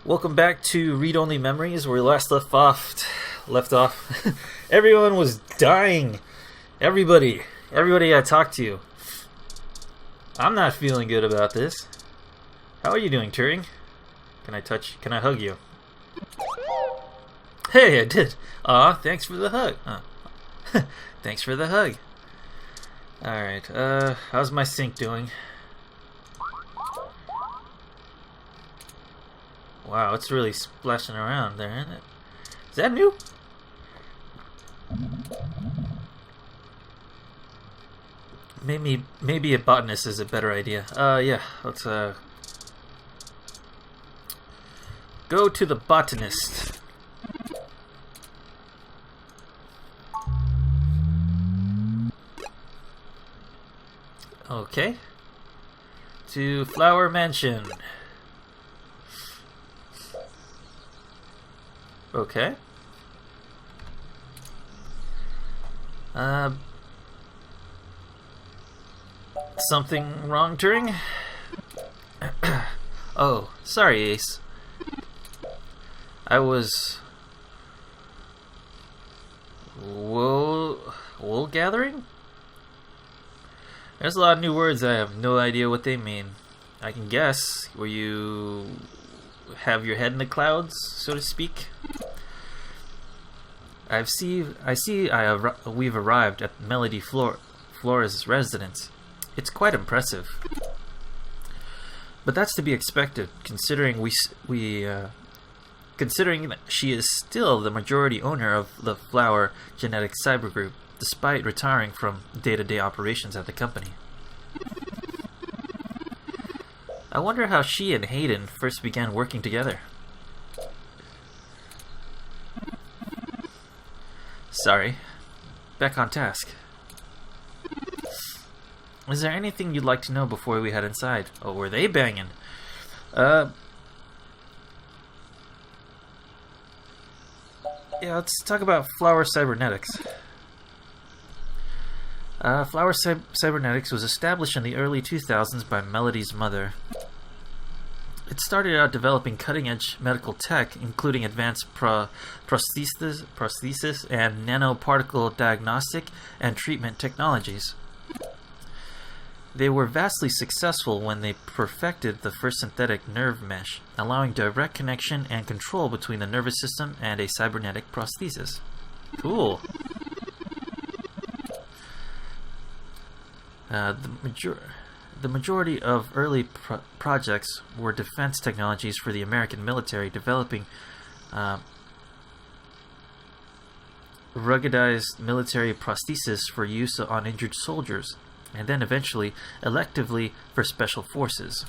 Welcome back to Read Only Memories, where we last left off. Everyone was dying. Everybody I talked to. I'm not feeling good about this. How are you doing, Turing? Can I hug you? Hey, I did. Aw, thanks for the hug. Thanks for the hug. Alright, how's my sink doing? Wow, it's really splashing around there, isn't it? Is that new? Maybe a botanist is a better idea. Yeah, let's go to the botanist. Okay. To Flower Mansion. Okay. Something wrong, Turing? Oh, sorry, Ace. I was... wool gathering? There's a lot of new words. I have no idea what they mean. I can guess. Were you... have your head in the clouds, so to speak? We've arrived at Melody Flora's residence. It's quite impressive. But that's to be expected, considering considering that she is still the majority owner of the Flower Genetic Cyber Group, despite retiring from day-to-day operations at the company. I wonder how she and Hayden first began working together. Sorry. Back on task. Is there anything you'd like to know before we head inside? Oh, were they banging? Yeah, let's talk about Flower Cybernetics. Flower Cybernetics was established in the early 2000s by Melody's mother. It started out developing cutting-edge medical tech, including advanced prosthesis and nanoparticle diagnostic and treatment technologies. They were vastly successful when they perfected the first synthetic nerve mesh, allowing direct connection and control between the nervous system and a cybernetic prosthesis. Cool. The majority of early projects were defense technologies for the American military, developing ruggedized military prosthesis for use on injured soldiers, and then eventually electively for special forces.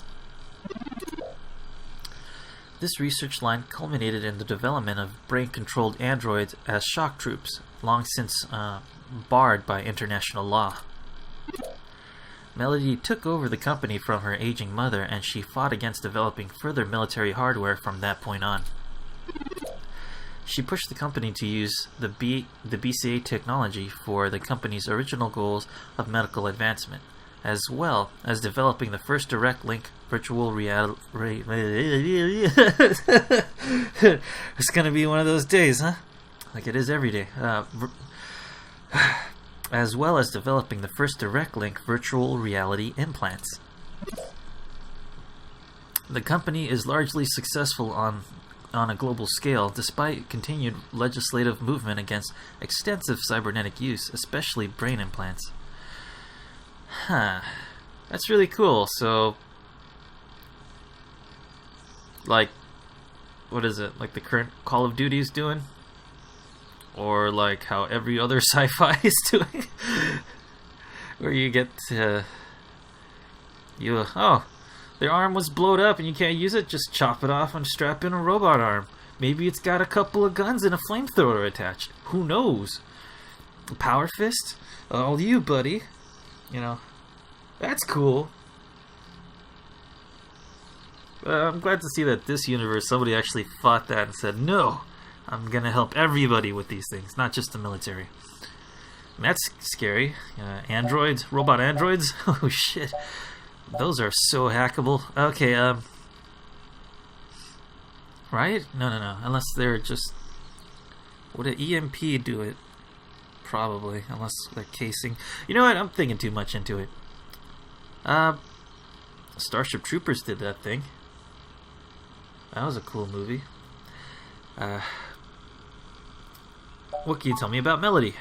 This research line culminated in the development of brain-controlled androids as shock troops, long since barred by international law. Melody took over the company from her aging mother, and she fought against developing further military hardware from that point on. She pushed the company to use the BCA technology for the company's original goals of medical advancement, as well as developing the first direct link virtual reality. It's gonna be one of those days, huh? Like it is every day. As well as developing the first direct link virtual reality implants. The company is largely successful on a global scale, despite continued legislative movement against extensive cybernetic use, especially brain implants. Huh. That's really cool. So, like, what is it? Like the current Call of Duty is doing? Or like how every other sci-fi is doing? Where you get their arm was blowed up and you can't use it, just chop it off and strap in a robot arm. Maybe it's got a couple of guns and a flamethrower attached. Who knows? Power fist? All you, buddy. You know, that's cool. I'm glad to see that this universe, somebody actually fought that and said, no, I'm gonna help everybody with these things, not just the military. And that's scary. Androids, robot androids? Oh shit. Those are so hackable. Okay, Right? No, no, no. Unless they're just... Would an EMP do it? Probably. Unless they're casing. You know what? I'm thinking too much into it. Starship Troopers did that thing. That was a cool movie. What can you tell me about Melody?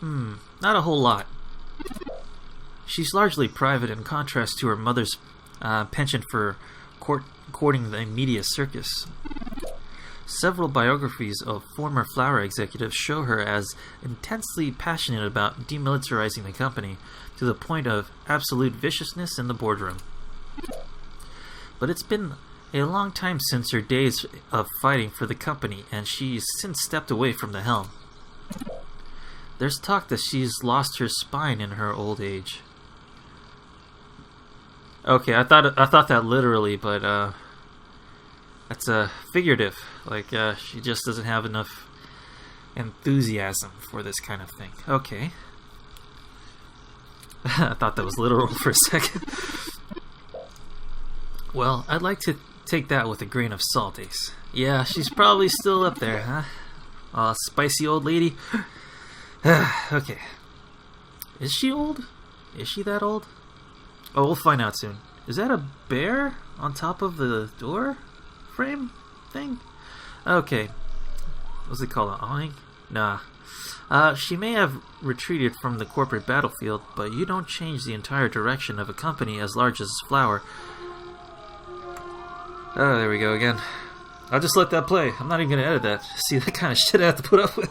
Not a whole lot. She's largely private in contrast to her mother's penchant for courting the media circus. Several biographies of former Flower executives show her as intensely passionate about demilitarizing the company to the point of absolute viciousness in the boardroom. But it's been a long time since her days of fighting for the company, and she's since stepped away from the helm. There's talk that she's lost her spine in her old age. Okay, I thought that literally, but that's figurative. Like she just doesn't have enough enthusiasm for this kind of thing. Okay. I thought that was literal for a second. Well, I'd like to take that with a grain of salt, Ace. Yeah, she's probably still up there, huh? Spicy old lady. Okay. Is she old? Is she that old? Oh, we'll find out soon. Is that a bear on top of the door frame thing? Okay. What's it called? An awning? Nah. She may have retreated from the corporate battlefield, but you don't change the entire direction of a company as large as Flower. Oh, there we go again. I'll just let that play. I'm not even going to edit that. See, that kind of shit I have to put up with.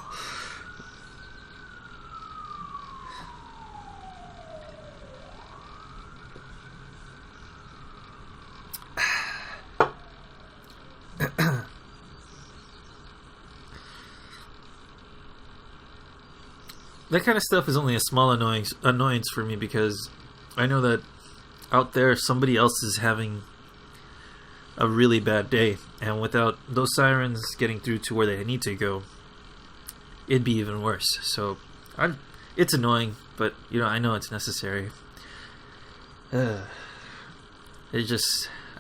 That kind of stuff is only a small annoyance for me, because I know that out there somebody else is having a really bad day, and without those sirens getting through to where they need to go, it'd be even worse. So it's annoying, but you know, I know it's necessary. I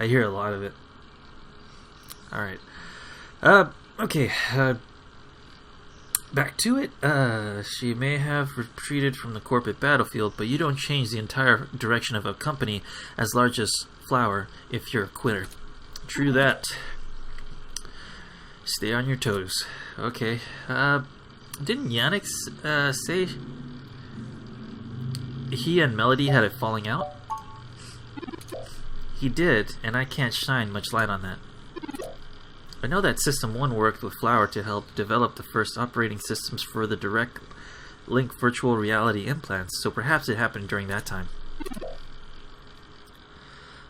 hear a lot of it. Alright. Okay, back to it. She may have retreated from the corporate battlefield, but you don't change the entire direction of a company as large as Flower if you're a quitter. True that. Stay on your toes. Okay. Didn't Yannick say he and Melody had a falling out? He did, and I can't shine much light on that. I know that System 1 worked with Flower to help develop the first operating systems for the direct link virtual reality implants, so perhaps it happened during that time.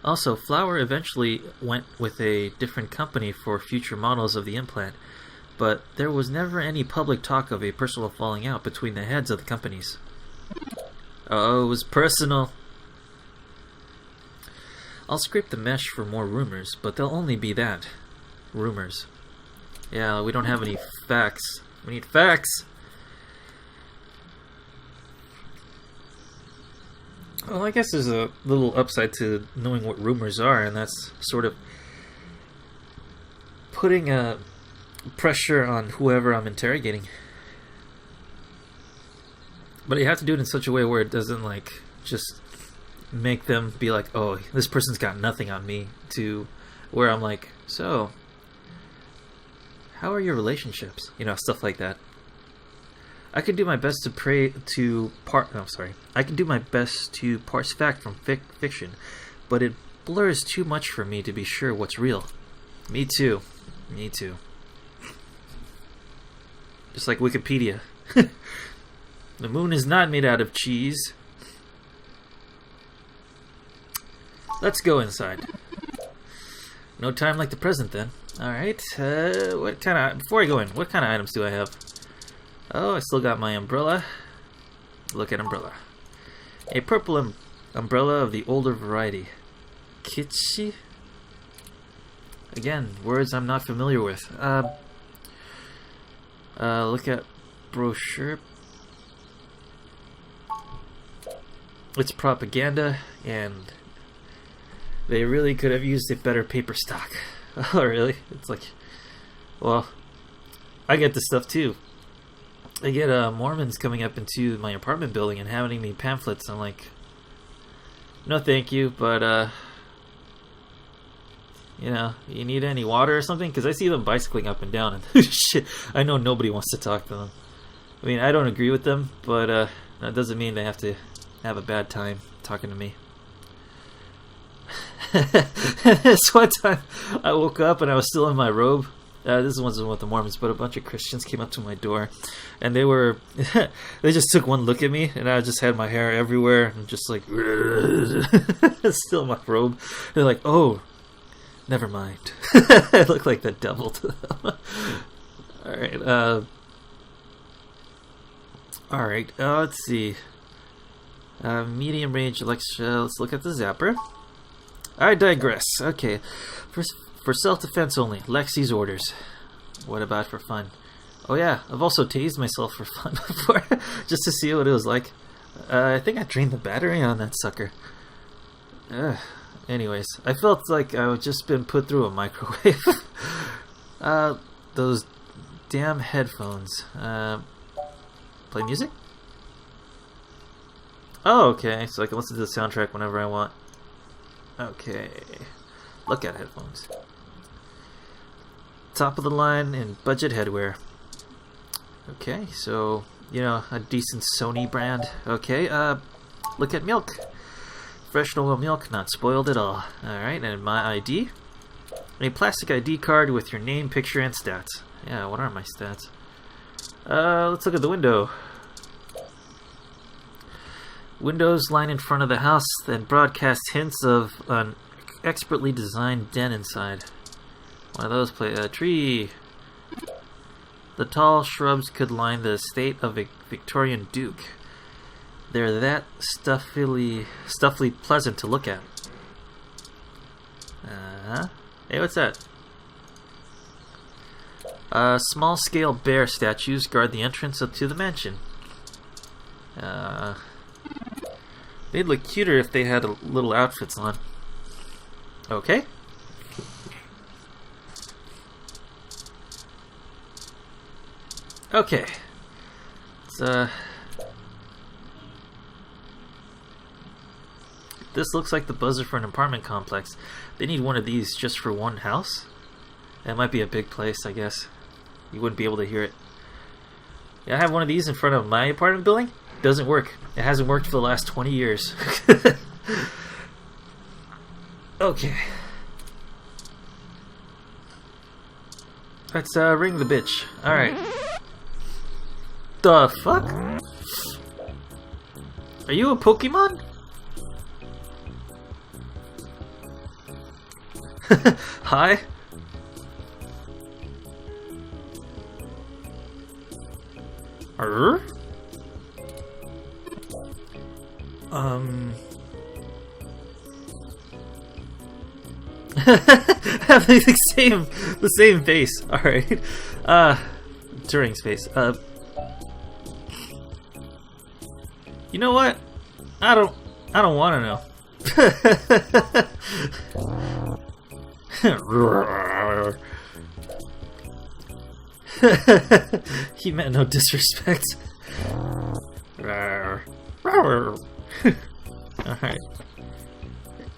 Also, Flower eventually went with a different company for future models of the implant, but there was never any public talk of a personal falling out between the heads of the companies. Oh, it was personal. I'll scrape the mesh for more rumors, but they'll only be that. Rumors. Yeah, we don't have any facts. We need facts! Well, I guess there's a little upside to knowing what rumors are, and that's sort of putting a pressure on whoever I'm interrogating. But you have to do it in such a way where it doesn't, like, just make them be like, oh, this person's got nothing on me, to where I'm like, so, how are your relationships? You know, stuff like that. I can do my best I can do my best to parse fact from fiction, but it blurs too much for me to be sure what's real. Me too. Me too. Just like Wikipedia. The moon is not made out of cheese. Let's go inside. No time like the present, then. Alright, before I go in, what kind of items do I have? Oh, I still got my umbrella. Look at umbrella. A purple umbrella of the older variety. Kitschy? Again, words I'm not familiar with. Look at brochure. It's propaganda, and They really could have used a better paper stock. Oh, really? It's like, well, I get this stuff too. I get Mormons coming up into my apartment building and handing me pamphlets. I'm like, no thank you, but you know, you need any water or something? Because I see them bicycling up and down, and shit, I know nobody wants to talk to them. I mean, I don't agree with them, but that doesn't mean they have to have a bad time talking to me. This one time, I woke up and I was still in my robe. This wasn't with the Mormons, but a bunch of Christians came up to my door, and they were, they just took one look at me, and I just had my hair everywhere, and just like, still in my robe. They're like, oh, never mind. I look like the devil to them. Alright, let's see. Medium range Alexa, let's look at the zapper. I digress. Okay, for self-defense only, Lexi's orders. What about for fun? Oh yeah, I've also tased myself for fun before, just to see what it was like. I think I drained the battery on that sucker. Anyways, I felt like I had just been put through a microwave. Those damn headphones. Play music? Oh, okay, so I can listen to the soundtrack whenever I want. Okay, look at headphones. Top of the line and budget headwear. Okay, so, you know, a decent Sony brand. Okay, look at milk. Fresh normal milk, not spoiled at all. Alright, and my ID. A plastic ID card with your name, picture, and stats. Yeah, what are my stats? Let's look at the window. Windows line in front of the house, then broadcast hints of an expertly designed den inside. One of those play a tree. The tall shrubs could line the estate of a Victorian duke. They're that stuffily pleasant to look at. Hey, what's that? Small-scale bear statues guard the entrance to the mansion. They'd look cuter if they had little outfits on. Okay. Okay. This looks like the buzzer for an apartment complex. They need one of these just for one house? That might be a big place, I guess. You wouldn't be able to hear it. Yeah, I have one of these in front of my apartment building. Doesn't work. It hasn't worked for the last 20 years. Okay. Let's ring the bitch. Alright. The fuck? Are you a Pokemon? Hi? Have the same face. Alright. Turing space. You know what? I don't wanna know. He meant no disrespect. Alright.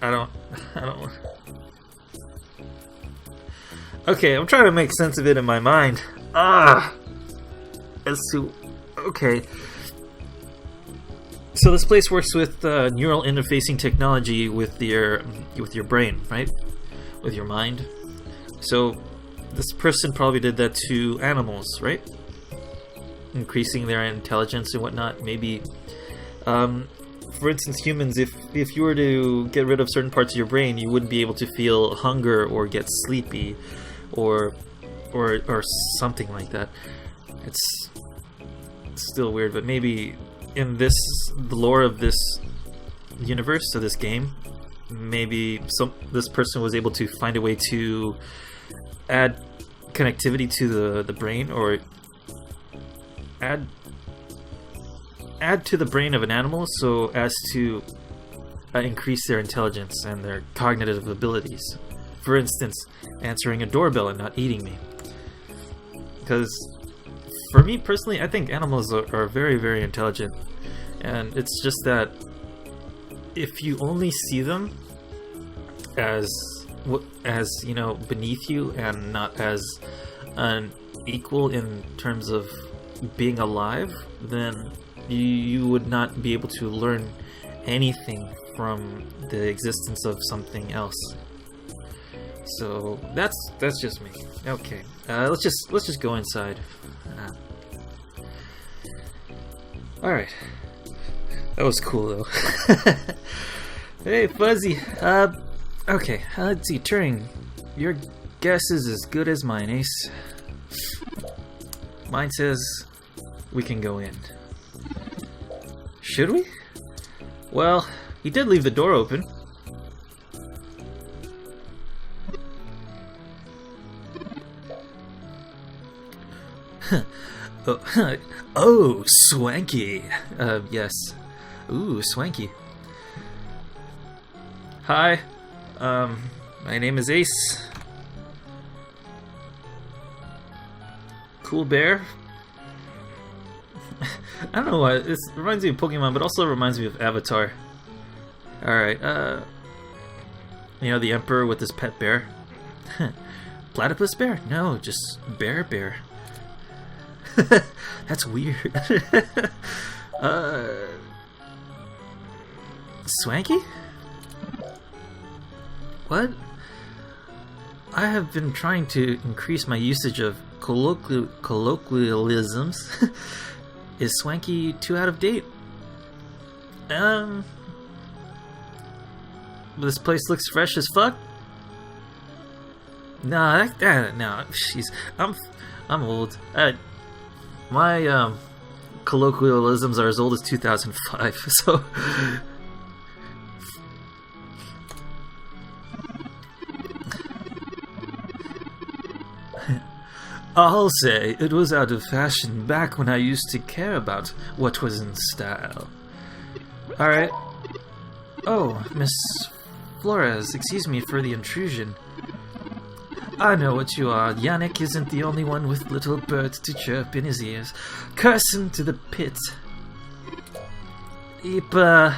I don't. Okay, I'm trying to make sense of it in my mind. As to. Okay. So this place works with neural interfacing technology with your brain, right? With your mind. So this person probably did that to animals, right? Increasing their intelligence and whatnot. Maybe, for instance, humans. If you were to get rid of certain parts of your brain, you wouldn't be able to feel hunger or get sleepy, or something like that. It's still weird, but maybe in the lore of this universe, so this game, maybe this person was able to find a way to add connectivity to the brain, or add to the brain of an animal, so as to increase their intelligence and their cognitive abilities. For instance, answering a doorbell and not eating me. Because, for me personally, I think animals are very, very intelligent. And it's just that if you only see them as you know, beneath you and not as an equal in terms of being alive, then you would not be able to learn anything from the existence of something else. So that's just me. Okay, let's just go inside. All right, that was cool though. Hey, Fuzzy. Okay, let's see. Turing, your guess is as good as mine, Ace. Mine says we can go in. Should we? Well, he did leave the door open. Oh, swanky. Yes. Ooh, swanky. Hi. My name is Ace. Cool bear. I don't know why, this reminds me of Pokemon, but also reminds me of Avatar. Alright, you know, the Emperor with his pet bear? Platypus bear? No, just bear. That's weird. Swanky? What? I have been trying to increase my usage of colloquialisms. Is swanky too out of date? This place looks fresh as fuck. Nah, no. Jeez, I'm old. My colloquialisms are as old as 2005. So. I'll say it was out of fashion back when I used to care about what was in style. Alright. Oh, Miss Flores, excuse me for the intrusion. I know what you are. Yannick isn't the only one with little birds to chirp in his ears. Curse him to the pit. Yep,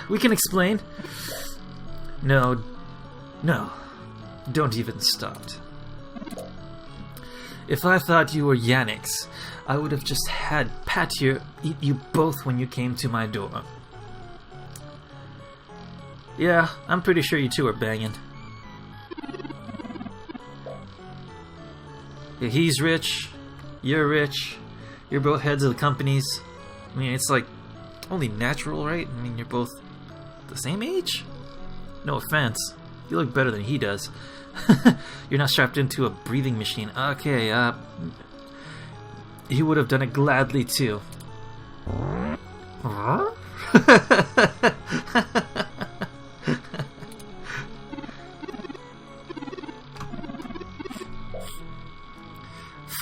we can explain. No. Don't even start. If I thought you were Yannick's, I would have just had Pattier eat you both when you came to my door. Yeah, I'm pretty sure you two are banging. He's rich, you're both heads of the companies. I mean, it's like only natural, right? I mean, you're both the same age? No offense, you look better than he does. You're not strapped into a breathing machine. Okay, he would have done it gladly too.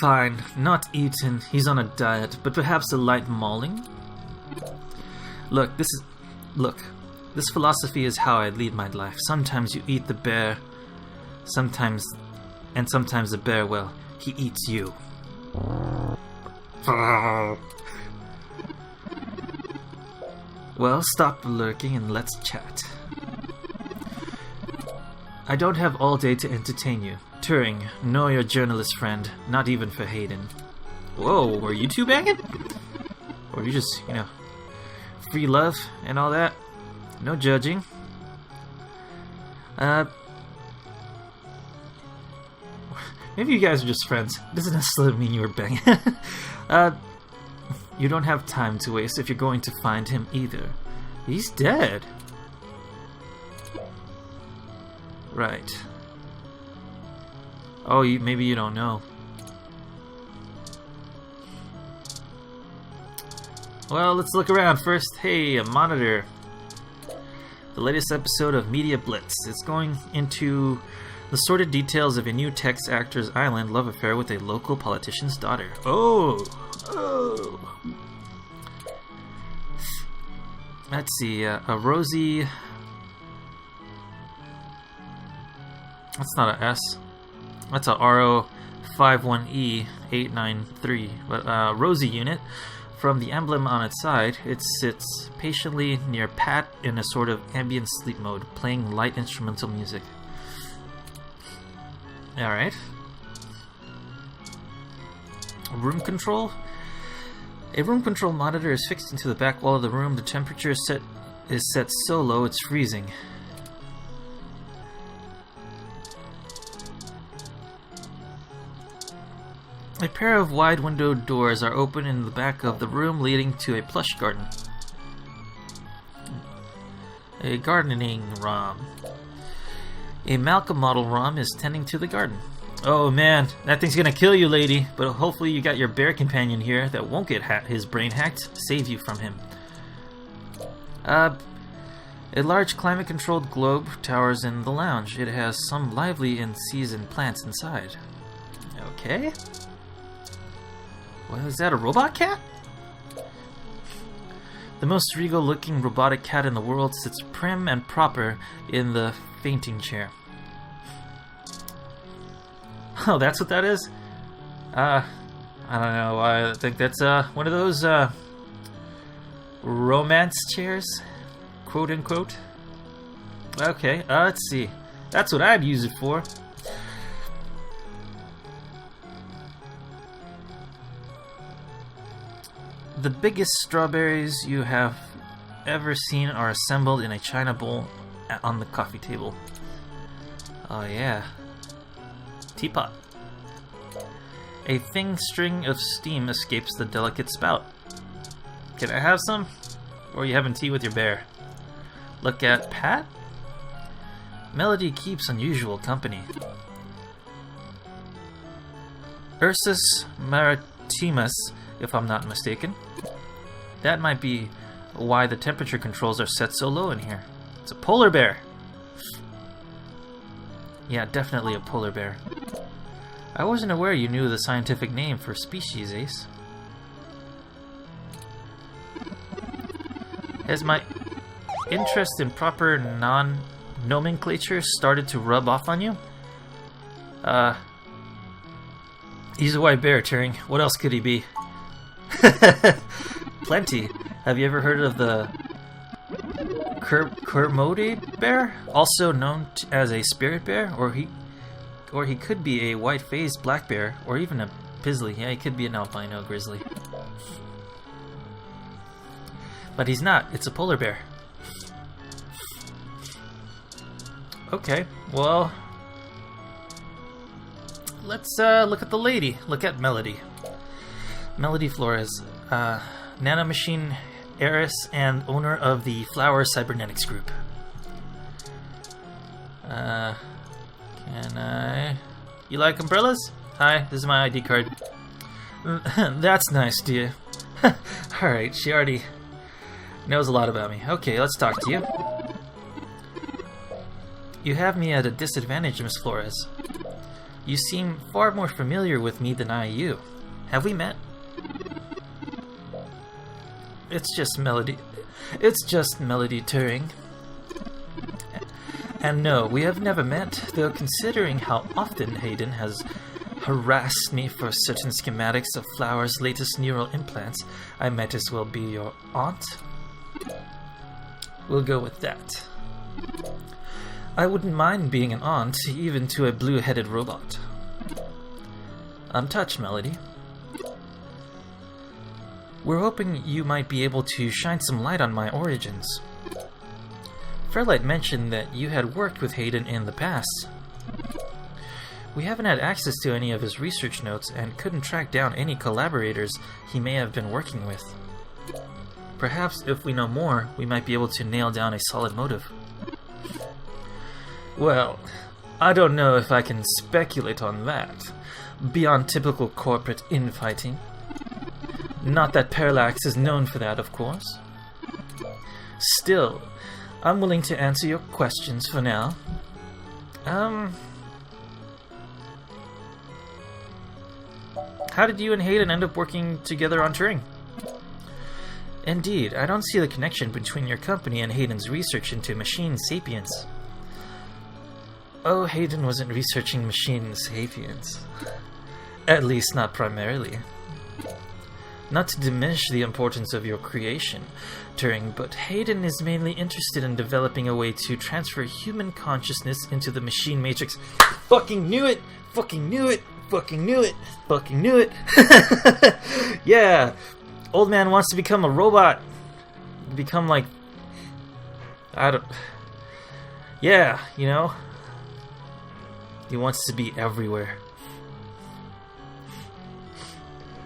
Fine, not eaten. He's on a diet, but perhaps a light mauling? Look, this philosophy is how I lead my life. Sometimes you eat the bear, sometimes the bear, well, he eats you. Well, stop lurking and let's chat. I don't have all day to entertain you. Turing, no, your journalist friend, not even for Hayden. Whoa, were you two banging? Or you just, you know, free love and all that? No judging. Maybe you guys are just friends. Doesn't necessarily mean you were banging. You don't have time to waste if you're going to find him either. He's dead. Right. Oh, maybe you don't know. Well, let's look around first. Hey, a monitor. The latest episode of Media Blitz. It's going into the sordid details of a new Tex actor's island love affair with a local politician's daughter. Oh! Let's see, a rosy That's not a S. That's a RO51E893. But Rosie unit. From the emblem on its side, it sits patiently near Pat in a sort of ambient sleep mode, playing light instrumental music. Alright. Room control. A room control monitor is fixed into the back wall of the room. The temperature is set so low it's freezing. A pair of wide window doors are open in the back of the room, leading to a plush garden. A gardening ROM. A Malcolm model ROM is tending to the garden. Oh man, that thing's gonna kill you, lady. But hopefully you got your bear companion here that won't get his brain hacked. Save you from him. A large climate-controlled globe towers in the lounge. It has some lively and seasoned plants inside. Okay. What is that, a robot cat? The most regal-looking robotic cat in the world sits prim and proper in the fainting chair. Oh, that's what that is? I don't know. I think that's one of those romance chairs, quote unquote. Okay, let's see. That's what I'd use it for. The biggest strawberries you have ever seen are assembled in a china bowl on the coffee table. Oh yeah. Teapot. A thin string of steam escapes the delicate spout. Can I have some? Or are you having tea with your bear? Look at Pat. Melody keeps unusual company. Ursus maritimus, if I'm not mistaken. That might be why the temperature controls are set so low in here. It's a polar bear. Yeah, definitely a polar bear. I wasn't aware you knew the scientific name for species, Ace. Has my interest in proper non-nomenclature started to rub off on you? He's a white bear, Turing. What else could he be? Plenty. Have you ever heard of the Kermode bear, also known as a spirit bear? Or he could be a white-faced black bear, or even a pizzly. Yeah, he could be an albino grizzly. But he's not. It's a polar bear. Okay, well, let's look at the lady. Look at Melody. Melody Flores, nanomachine heiress and owner of the Flower Cybernetics Group. Can I... You like umbrellas? Hi, this is my ID card. That's nice, dear. Alright, she already knows a lot about me. Okay, let's talk to you. You have me at a disadvantage, Miss Flores. You seem far more familiar with me than I you. Have we met? It's just Melody Turing. And no, we have never met, though considering how often Hayden has harassed me for certain schematics of Flower's latest neural implants, I might as well be your aunt. We'll go with that. I wouldn't mind being an aunt, even to a blue-headed robot. I'm touched, Melody. We're hoping you might be able to shine some light on my origins. Fairlight mentioned that you had worked with Hayden in the past. We haven't had access to any of his research notes and couldn't track down any collaborators he may have been working with. Perhaps if we know more, we might be able to nail down a solid motive. Well, I don't know if I can speculate on that, beyond typical corporate infighting. Not that Parallax is known for that, of course. Still, I'm willing to answer your questions for now. How did you and Hayden end up working together on Turing? Indeed, I don't see the connection between your company and Hayden's research into machine sapience. Oh, Hayden wasn't researching machine sapiens. At least not primarily. Not to diminish the importance of your creation, Turing, but Hayden is mainly interested in developing a way to transfer human consciousness into the machine matrix. Fucking knew it! Fucking knew it! Fucking knew it! Fucking knew it! Yeah! Old man wants to become a robot. Become like... I don't... Yeah, you know? He wants to be everywhere.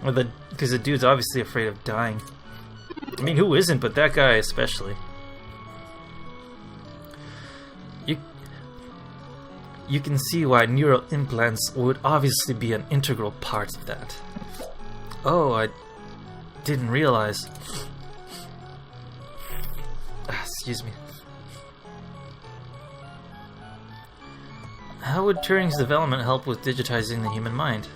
Because the dude's obviously afraid of dying. I mean, who isn't, but that guy especially. You can see why neural implants would obviously be an integral part of that. Oh, I didn't realize. Excuse me. How would Turing's development help with digitizing the human mind?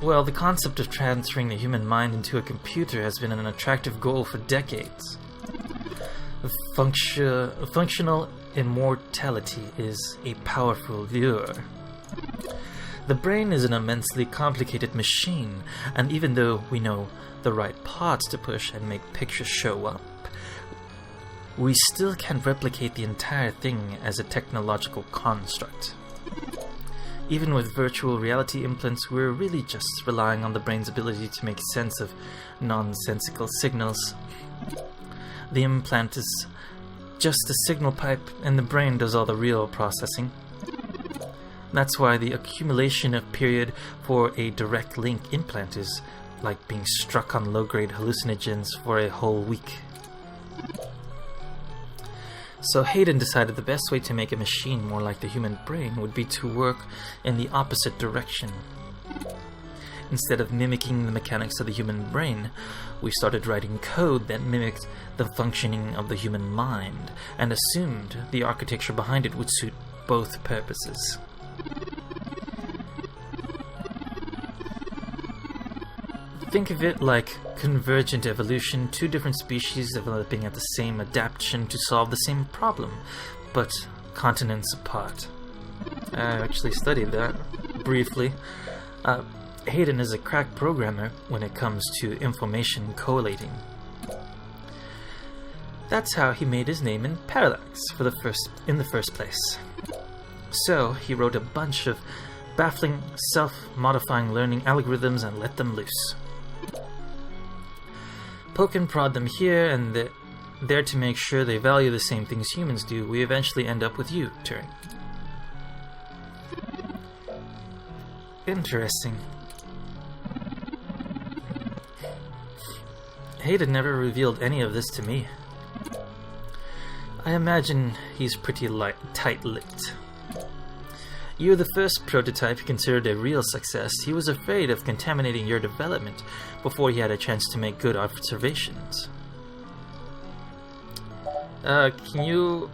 Well, the concept of transferring the human mind into a computer has been an attractive goal for decades. Functional immortality is a powerful lure. The brain is an immensely complicated machine, and even though we know the right parts to push and make pictures show up, we still can't replicate the entire thing as a technological construct. Even with virtual reality implants, we're really just relying on the brain's ability to make sense of nonsensical signals. The implant is just a signal pipe, and the brain does all the real processing. That's why the accumulation of period for a direct link implant is like being struck on low-grade hallucinogens for a whole week. So Hayden decided the best way to make a machine more like the human brain would be to work in the opposite direction. Instead of mimicking the mechanics of the human brain, we started writing code that mimicked the functioning of the human mind, and assumed the architecture behind it would suit both purposes. Think of it like convergent evolution, two different species developing at the same adaptation to solve the same problem, but continents apart. I actually studied that briefly. Hayden is a crack programmer when it comes to information collating. That's how he made his name in Parallax in the first place. So he wrote a bunch of baffling self-modifying learning algorithms and let them loose. Poke and prod them here and there to make sure they value the same things humans do. We eventually end up with you, Turing. Interesting. Hayden never revealed any of this to me. I imagine he's pretty tight-lipped. You're the first prototype he considered a real success. He was afraid of contaminating your development before he had a chance to make good observations. Can you...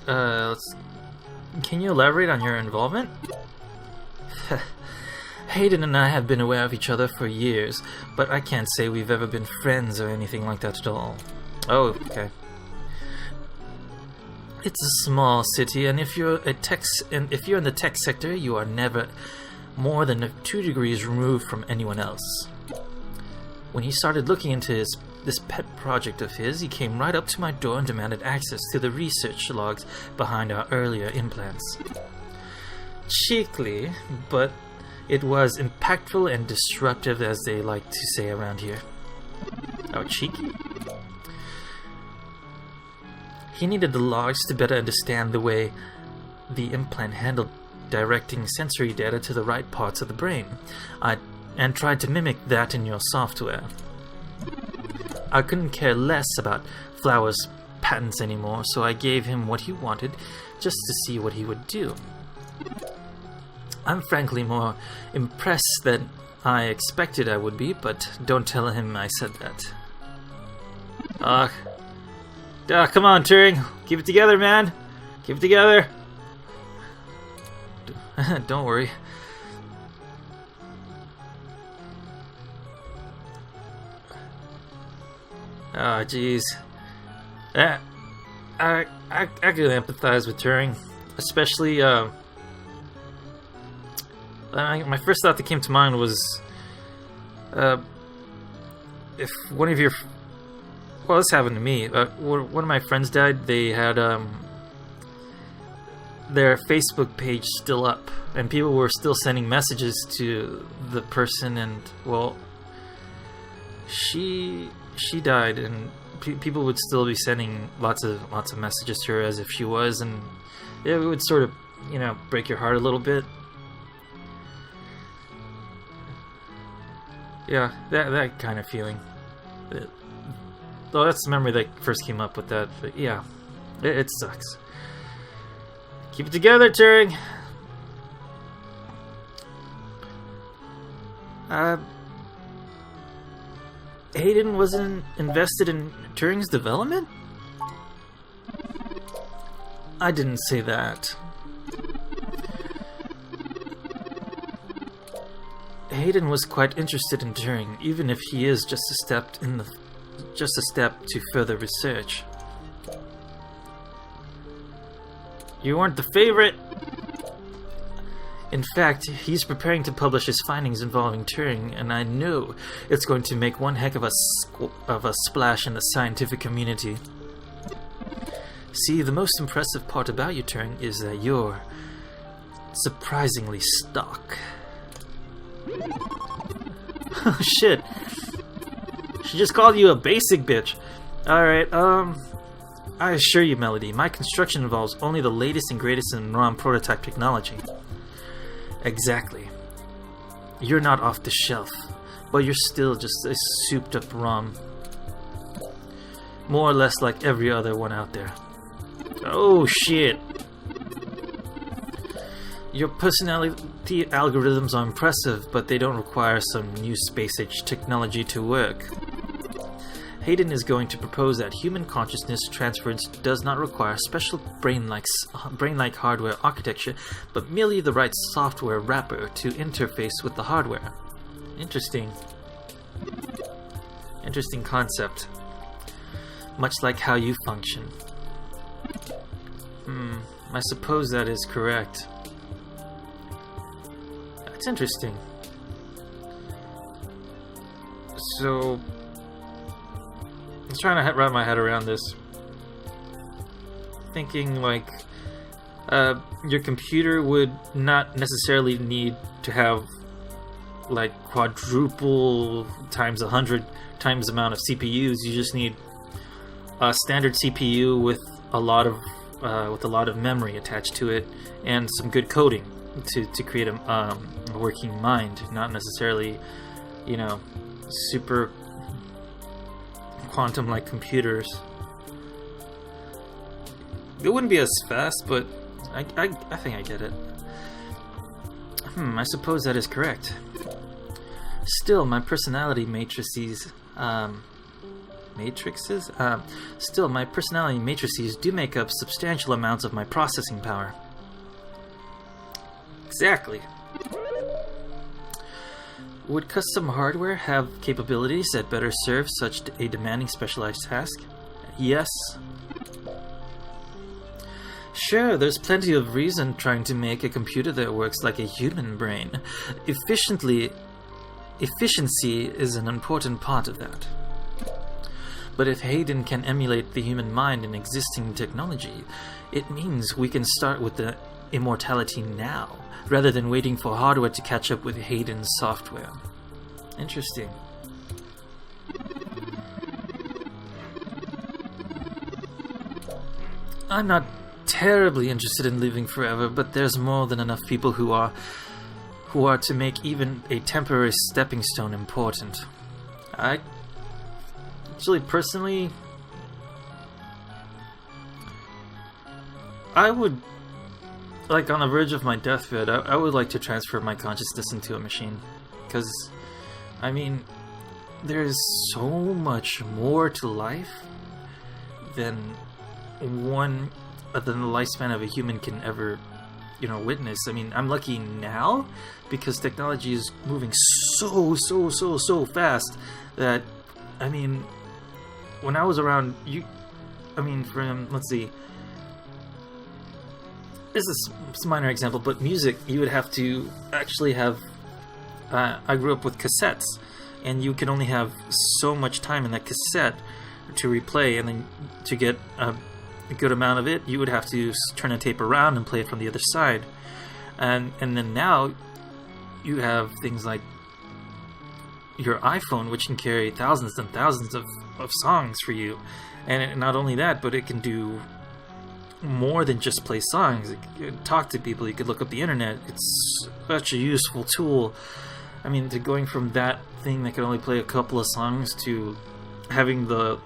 Can you elaborate on your involvement? Hayden and I have been aware of each other for years, but I can't say we've ever been friends or anything like that at all. Oh, okay. It's a small city, and if you're in the tech sector, you are never more than 2 degrees removed from anyone else. When he started looking into this pet project of his, he came right up to my door and demanded access to the research logs behind our earlier implants. Cheekily, but it was impactful and disruptive, as they like to say around here. Oh, cheeky? He needed the logs to better understand the way the implant handled directing sensory data to the right parts of the brain, and tried to mimic that in your software. I couldn't care less about Flower's patents anymore, so I gave him what he wanted just to see what he would do. I'm frankly more impressed than I expected I would be, but don't tell him I said that. Come on, Turing. Keep it together, man. Keep it together. Don't worry. Oh, jeez. I could empathize with Turing, especially my first thought that came to mind was if one of your, well, this happened to me. One of my friends died. They had their Facebook page still up, and people were still sending messages to the person, and well, she died, and people would still be sending lots of messages to her as if she was, and it would sort of, you know, break your heart a little bit. Yeah, that kind of feeling. Though that's the memory that first came up with that. But yeah, it sucks. Keep it together, Turing. Hayden wasn't invested in Turing's development? I didn't say that. Hayden was quite interested in Turing, even if he is just a step to further research. You weren't the favorite. In fact, he's preparing to publish his findings involving Turing, and I know it's going to make one heck of a splash in the scientific community. See, the most impressive part about you, Turing, is that you're surprisingly stock. Oh shit. She just called you a basic bitch. Alright, I assure you, Melody, my construction involves only the latest and greatest in ROM prototype technology. Exactly. You're not off the shelf, but you're still just a souped up ROM. More or less like every other one out there. Oh shit. Your personality algorithms are impressive, but they don't require some new space-age technology to work. Hayden is going to propose that human consciousness transference does not require special brain-like hardware architecture, but merely the right software wrapper to interface with the hardware. Interesting. Interesting concept. Much like how you function. I suppose that is correct. That's interesting. So, I'm trying to wrap my head around this. Thinking like, your computer would not necessarily need to have like quadruple times 100 times the amount of CPUs. You just need a standard CPU with a lot of memory attached to it and some good coding to create a working mind. Not necessarily, you know, super quantum-like computers. It wouldn't be as fast, but I think I get it. I suppose that is correct. Still, my personality matrices do make up substantial amounts of my processing power. Exactly. Would custom hardware have capabilities that better serve such a demanding specialized task? Yes. Sure, there's plenty of reason trying to make a computer that works like a human brain. Efficiency is an important part of that. But if Hayden can emulate the human mind in existing technology, it means we can start with the immortality now, rather than waiting for hardware to catch up with Hayden's software. Interesting. I'm not terribly interested in living forever, but there's more than enough people who are to make even a temporary stepping stone important. I actually, personally, I would, like, on the verge of my deathbed, I would like to transfer my consciousness into a machine. Because, I mean, there's so much more to life than the lifespan of a human can ever, you know, witness. I mean, I'm lucky now because technology is moving so fast that, I mean, when I was around, I mean, from, let's see, this is a minor example, but music, you would have to actually have, I grew up with cassettes, and you could only have so much time in that cassette to replay, and then to get a good amount of it, you would have to turn a tape around and play it from the other side. And then now, you have things like your iPhone, which can carry thousands and thousands of songs for you. And not only that, but it can do more than just play songs. It could talk to people, you could look up the internet. It's such a useful tool. I mean, to going from that thing that could only play a couple of songs to having the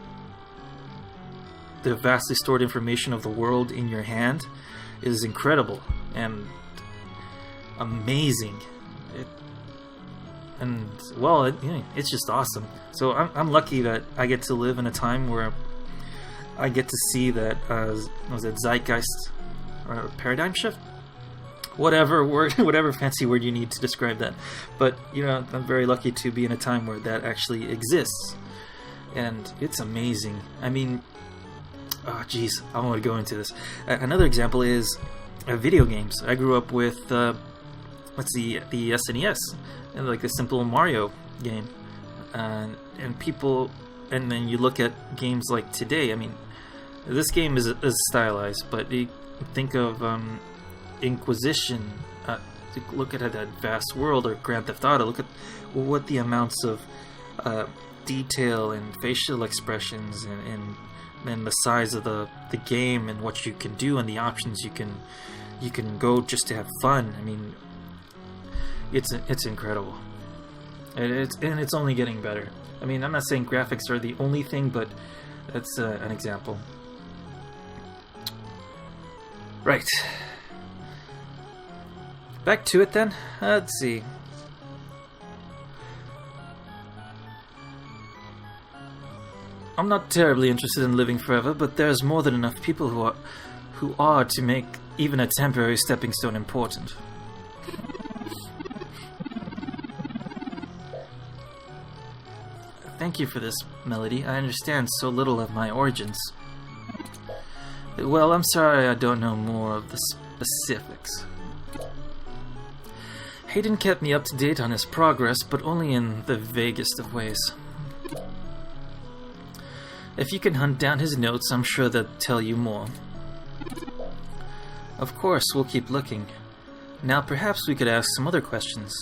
vastly stored information of the world in your hand is incredible and amazing. It's just awesome. So I'm lucky that I get to live in a time where I get to see that, was it zeitgeist or paradigm shift? Whatever fancy word you need to describe that. But, I'm very lucky to be in a time where that actually exists. And it's amazing. I mean, oh geez, I want to go into this. Another example is video games. I grew up with, the SNES, and like a simple Mario game. And then you look at games like today. I mean, this game is stylized, but you think of Inquisition. Look at that vast world, or Grand Theft Auto. Look at what the amounts of detail and facial expressions and the size of the game and what you can do and the options you can go just to have fun. I mean, it's incredible. It's only getting better. I mean, I'm not saying graphics are the only thing, but that's an example. Right. Back to it then. Let's see. I'm not terribly interested in living forever, but there's more than enough people who are to make even a temporary stepping stone important. Thank you for this, Melody. I understand so little of my origins. Well, I'm sorry I don't know more of the specifics. Hayden kept me up to date on his progress, but only in the vaguest of ways. If you can hunt down his notes, I'm sure they'll tell you more. Of course, we'll keep looking. Now perhaps we could ask some other questions.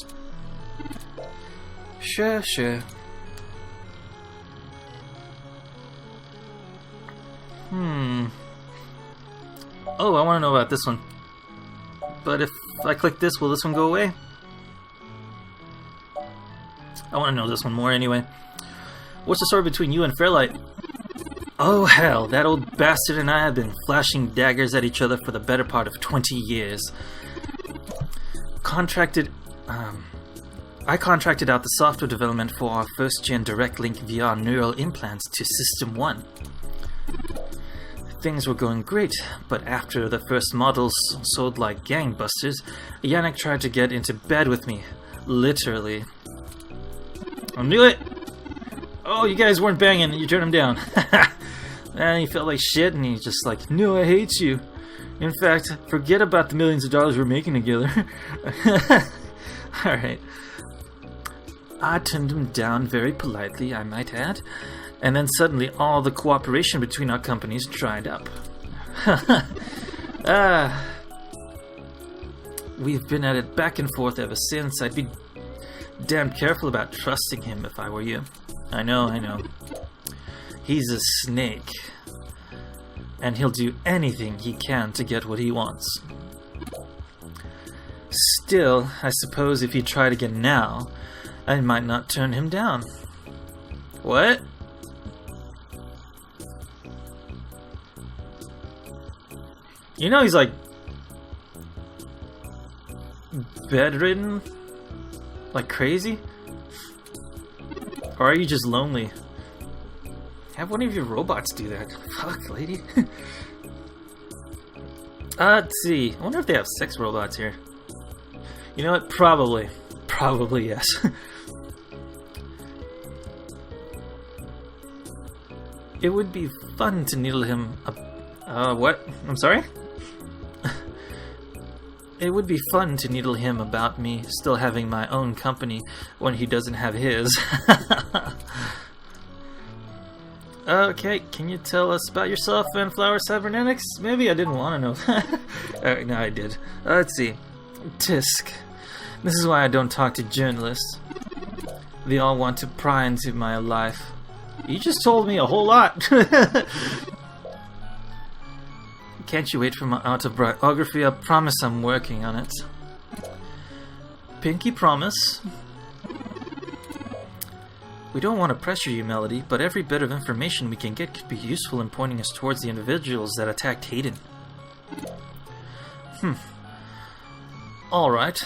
Sure. Oh, I want to know about this one. But if I click this, will this one go away? I want to know this one more anyway. What's the story between you and Fairlight? Oh hell, that old bastard and I have been flashing daggers at each other for the better part of 20 years. I contracted out the software development for our first-gen direct link VR neural implants to System 1. Things were going great, but after the first models sold like gangbusters, Yannick tried to get into bed with me. Literally. I knew it! Oh, you guys weren't banging, you turned him down. And he felt like shit, and he's just like, no, I hate you. In fact, forget about the millions of dollars we're making together. Alright. I turned him down very politely, I might add. And then suddenly all the cooperation between our companies dried up. We've been at it back and forth ever since. I'd be damn careful about trusting him if I were you. I know. He's a snake. And he'll do anything he can to get what he wants. Still, I suppose if he tried again now, I might not turn him down. What? You know he's like bedridden? Like crazy? Or are you just lonely? Have one of your robots do that. Fuck, lady. Let's see. I wonder if they have sex robots here. You know what? Probably. Probably, yes. It would be fun to needle him what? I'm sorry? It would be fun to needle him about me still having my own company when he doesn't have his. Okay, can you tell us about yourself and Flower Cybernetics? Maybe I didn't want to know. Alright, no, I did. Let's see. Tisk. This is why I don't talk to journalists. They all want to pry into my life. You just told me a whole lot! Can't you wait for my autobiography? I promise I'm working on it. Pinky promise. We don't want to pressure you, Melody, but every bit of information we can get could be useful in pointing us towards the individuals that attacked Hayden. Alright.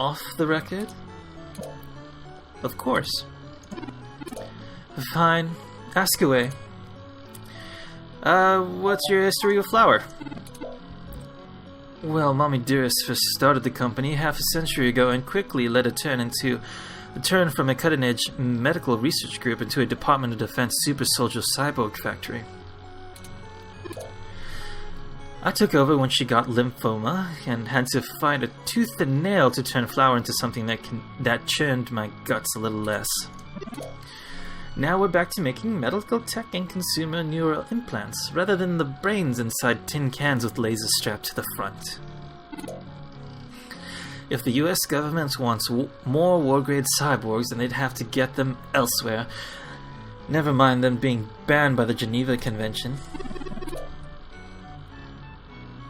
Off the record? Of course. Fine. Ask away. What's your history with Flower? Well, Mommy Dearest first started the company half a century ago and quickly led it turn from a cutting-edge medical research group into a Department of Defense super soldier cyborg factory. I took over when she got lymphoma and had to find a tooth and nail to turn Flower into something that churned my guts a little less. Now we're back to making medical tech and consumer neural implants, rather than the brains inside tin cans with lasers strapped to the front. If the US government wants more war-grade cyborgs, then they'd have to get them elsewhere. Never mind them being banned by the Geneva Convention.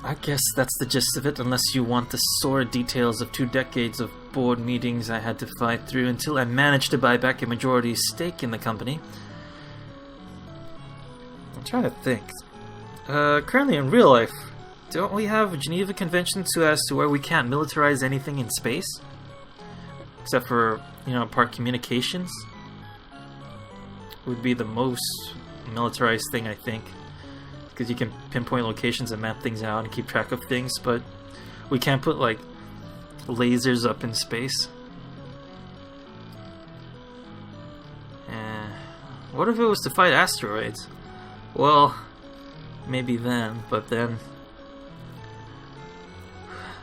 I guess that's the gist of it, unless you want the sordid details of 2 decades of board meetings I had to fight through until I managed to buy back a majority stake in the company. I'm trying to think. Currently in real life, don't we have a Geneva Convention as to where we can't militarize anything in space? Except for, part communications? Would be the most militarized thing, I think. Because you can pinpoint locations and map things out and keep track of things, but we can't put, lasers up in space. What if it was to fight asteroids? Well, maybe then, but then...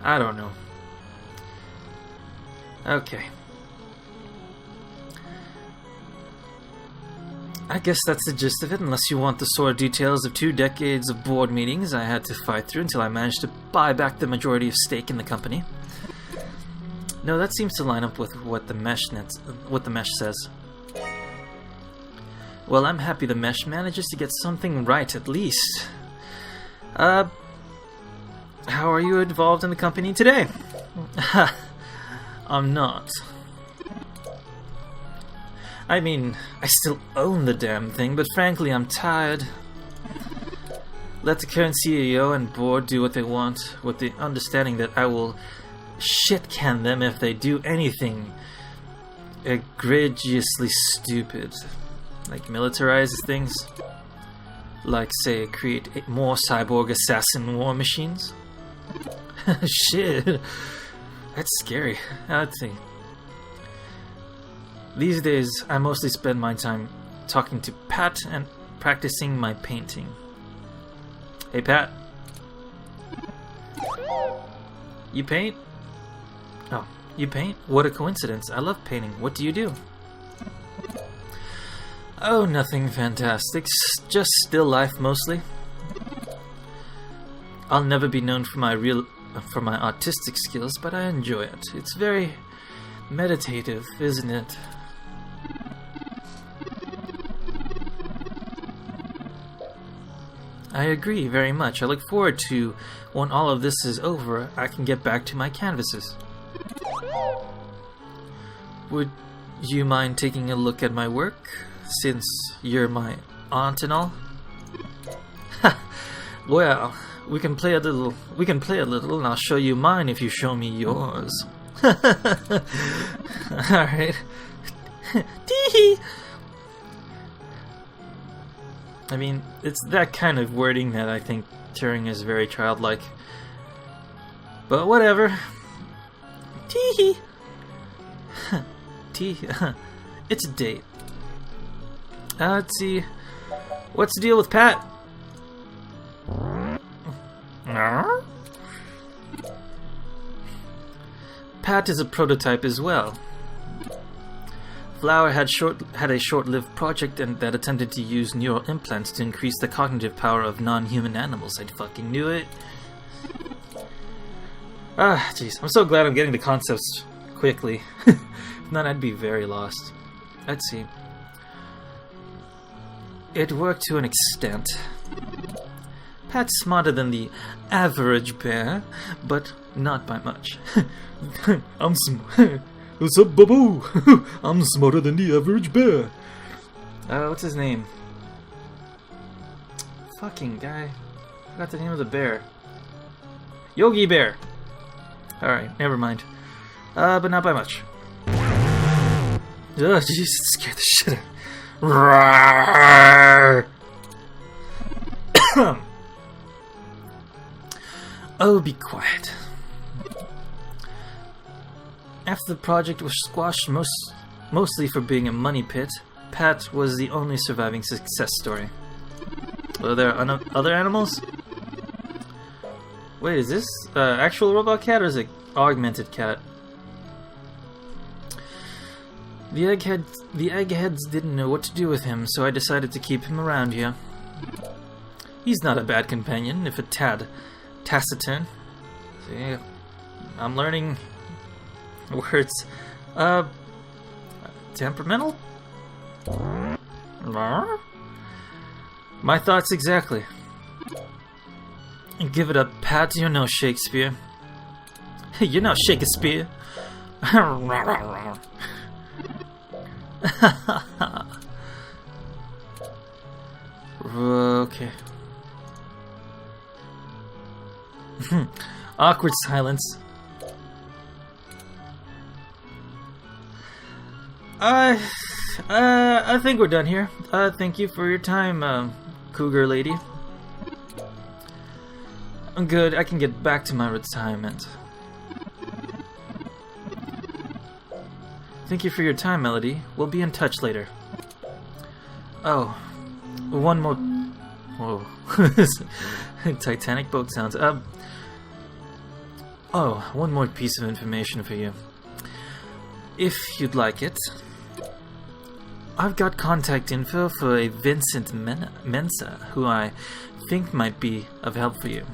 I don't know. Okay. I guess that's the gist of it, unless you want the sordid details of 2 decades of board meetings I had to fight through until I managed to buy back the majority of stake in the company. No, that seems to line up with what the mesh says. Well, I'm happy the mesh manages to get something right, at least. How are you involved in the company today? I'm not. I mean, I still own the damn thing, but frankly, I'm tired. Let the current CEO and board do what they want, with the understanding that I will shit-can them if they do anything egregiously stupid. Like militarize things. Like, say, create more cyborg assassin war machines. Shit. That's scary. Let's see. These days, I mostly spend my time talking to Pat and practicing my painting. Hey, Pat. You paint? Oh, you paint? What a coincidence. I love painting. What do you do? Oh, nothing fantastic. Just still life, mostly. I'll never be known for my artistic skills, but I enjoy it. It's very meditative, isn't it? I agree very much. I look forward to when all of this is over, I can get back to my canvases. Would you mind taking a look at my work, since you're my aunt and all? Well, we can play a little, and I'll show you mine if you show me yours. Alright. Tee-hee! I mean, it's that kind of wording that I think Turing is very childlike. But whatever. Tee-hee! It's a date. Let's see. What's the deal with Pat? Pat is a prototype as well. Flower had a short-lived project that attempted to use neural implants to increase the cognitive power of non-human animals. I fucking knew it. Ah, jeez. I'm so glad I'm getting the concepts quickly. If not, I'd be very lost. Let's see. It worked to an extent. Pat's smarter than the average bear, but not by much. What's up, Babu? I'm smarter than the average bear. What's his name? Fucking guy. Forgot the name of the bear. Yogi Bear. Alright, never mind. But not by much. Oh, jeez, scared the shit out of me. Oh, be quiet. After the project was squashed mostly for being a money pit, Pat was the only surviving success story. Were there other animals? Wait, is this actual robot cat or is it augmented cat? The eggheads didn't know what to do with him, so I decided to keep him around here. He's not a bad companion, if a tad taciturn. See, I'm learning words. Temperamental? My thoughts exactly. Give it up, Pat. You're no Shakespeare. You're no Shakespeare. Okay. Awkward silence. I think we're done here. Thank you for your time, cougar lady. I'm good. I can get back to my retirement. Thank you for your time, Melody. We'll be in touch later. Oh, one more. Whoa. Titanic boat sounds. Oh, one more piece of information for you. If you'd like it. I've got contact info for a Vincent Mensa, who I think might be of help for you.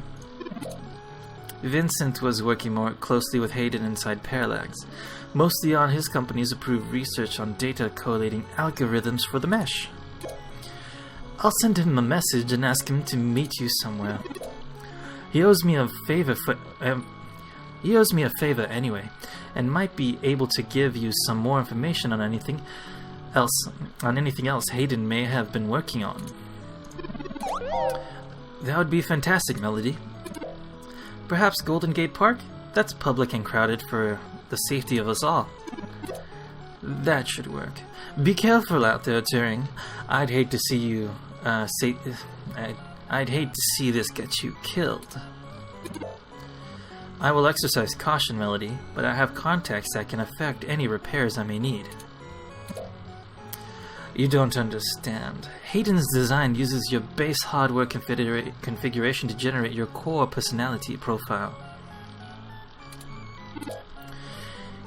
Vincent was working more closely with Hayden inside Parallax, mostly on his company's approved research on data collating algorithms for the mesh. I'll send him a message and ask him to meet you somewhere. He owes me a favor anyway, and might be able to give you some more information on anything else Hayden may have been working on. That would be fantastic, Melody. Perhaps Golden Gate Park? That's public and crowded for the safety of us all. That should work. Be careful out there, Turing. I'd hate to see you, I'd hate to see this get you killed. I will exercise caution, Melody, but I have contacts that can affect any repairs I may need. You don't understand. Hayden's design uses your base hardware configuration to generate your core personality profile.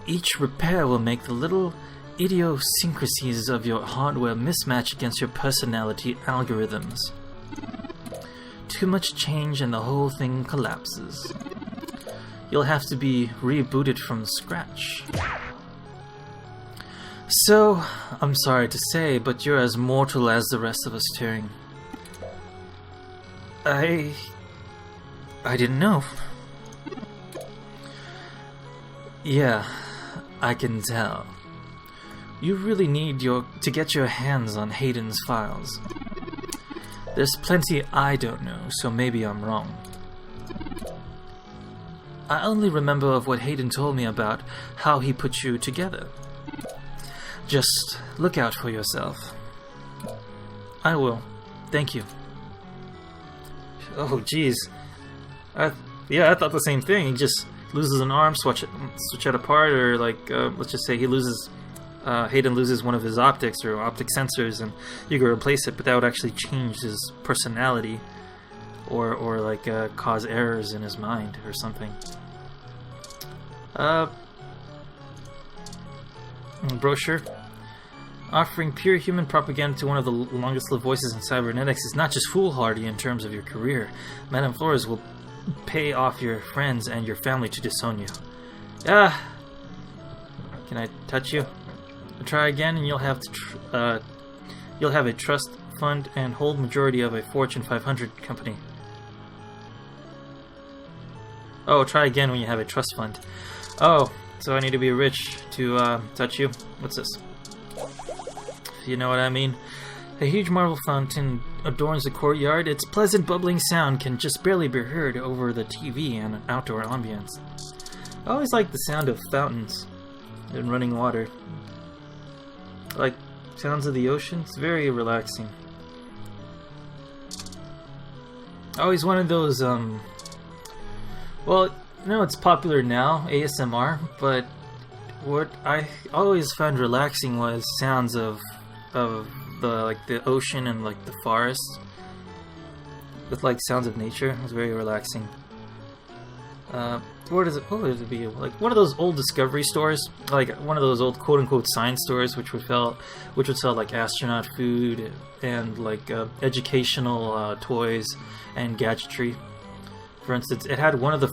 Each repair will make the little idiosyncrasies of your hardware mismatch against your personality algorithms. Too much change and the whole thing collapses. You'll have to be rebooted from scratch. So, I'm sorry to say, but you're as mortal as the rest of us, Turing. I didn't know. Yeah, I can tell. You really need to get your hands on Hayden's files. There's plenty I don't know, so maybe I'm wrong. I only remember of what Hayden told me about how he put you together. Just look out for yourself. I will. Thank you. Oh, jeez. Yeah, I thought the same thing. He just loses an arm, switch it apart, or like, let's just say he loses Hayden loses one of his optics or optic sensors, and you can replace it, but that would actually change his personality, or like cause errors in his mind or something. Brochure. Offering pure human propaganda to one of the longest-lived voices in cybernetics is not just foolhardy in terms of your career. Madame Flores will pay off your friends and your family to disown you. Can I touch you? Try again, and you'll have a trust fund and hold majority of a Fortune 500 company. Oh, try again when you have a trust fund. Oh, so I need to be rich to touch you. What's this? You know what I mean? A huge marble fountain adorns the courtyard. Its pleasant bubbling sound can just barely be heard over the TV and an outdoor ambience. I always like the sound of fountains and running water. Like sounds of the ocean. It's very relaxing. I always wanted those, well, no, it's popular now, ASMR, but what I always found relaxing was sounds of the ocean and like the forest with like sounds of nature. It was very relaxing. What would it be? Like one of those old Discovery stores, like one of those old quote-unquote science stores, which would sell like astronaut food and like educational toys and gadgetry. For instance, it had one of the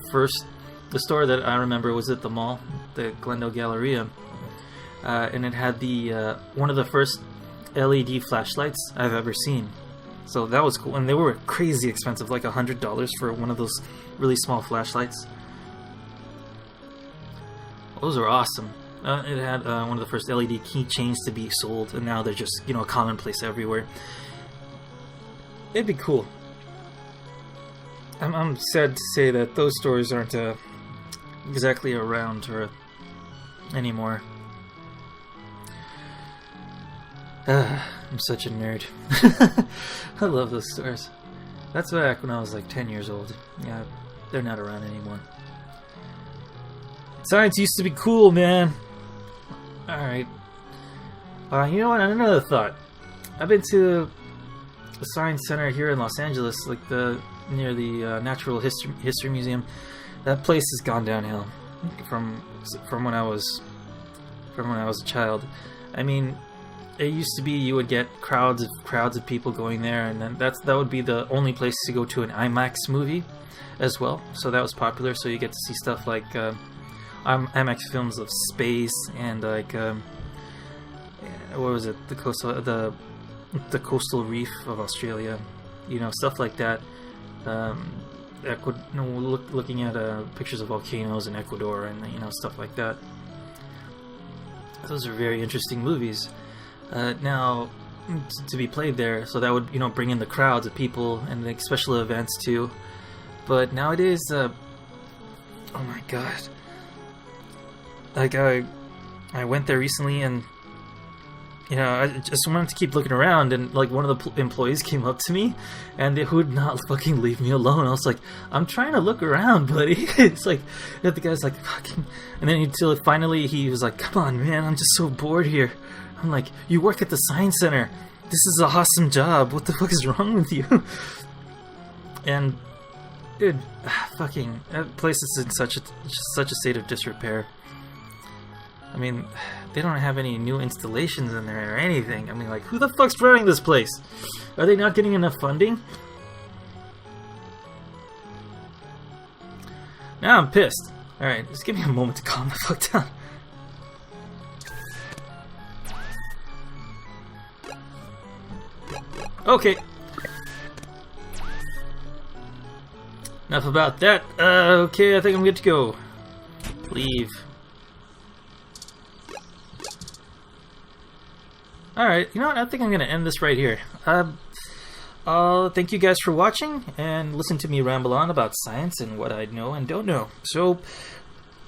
store that I remember was at the mall, the Glendale Galleria, and it had the one of the first LED flashlights I've ever seen. So that was cool, and they were crazy expensive, like $100 for one of those really small flashlights. Those are awesome. It had one of the first LED keychains to be sold, and now they're just, you know, commonplace everywhere. It'd be cool. I'm sad to say that those stores aren't exactly around anymore. I'm such a nerd. I love those stores. That's back when I was like 10 years old. Yeah, they're not around anymore. Science used to be cool, man. Alright. You know what? Another thought. I've been to the Science Center here in Los Angeles, like near the Natural History Museum. That place has gone downhill from when I was a child. I mean, it used to be you would get crowds of people going there, and then that would be the only place to go to an IMAX movie as well. So that was popular. So you get to see stuff like IMAX films of space and like what was it? The coastal reef of Australia. You know, stuff like that. Looking at pictures of volcanoes in Ecuador and, you know, stuff like that. Those are very interesting movies. Now, to be played there, so that would, you know, bring in the crowds of people and like special events too. But nowadays, oh my god, like I went there recently, and you know, I just wanted to keep looking around, and like one of the employees came up to me, and they would not fucking leave me alone. I was like, I'm trying to look around, buddy. It's like, the guy's like, fucking, and then until finally he was like, come on, man, I'm just so bored here. I'm like, you work at the Science Center. This is an awesome job. What the fuck is wrong with you? And dude, fucking, that place is in such a state of disrepair. I mean, they don't have any new installations in there or anything. I mean, like, who the fuck's running this place? Are they not getting enough funding? Now I'm pissed. Alright, just give me a moment to calm the fuck down. Okay. Enough about that. Okay, I think I'm good to go. Leave. Alright, you know what? I think I'm going to end this right here. Thank you guys for watching and listen to me ramble on about science and what I know and don't know. So,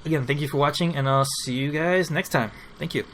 again, thank you for watching, and I'll see you guys next time. Thank you.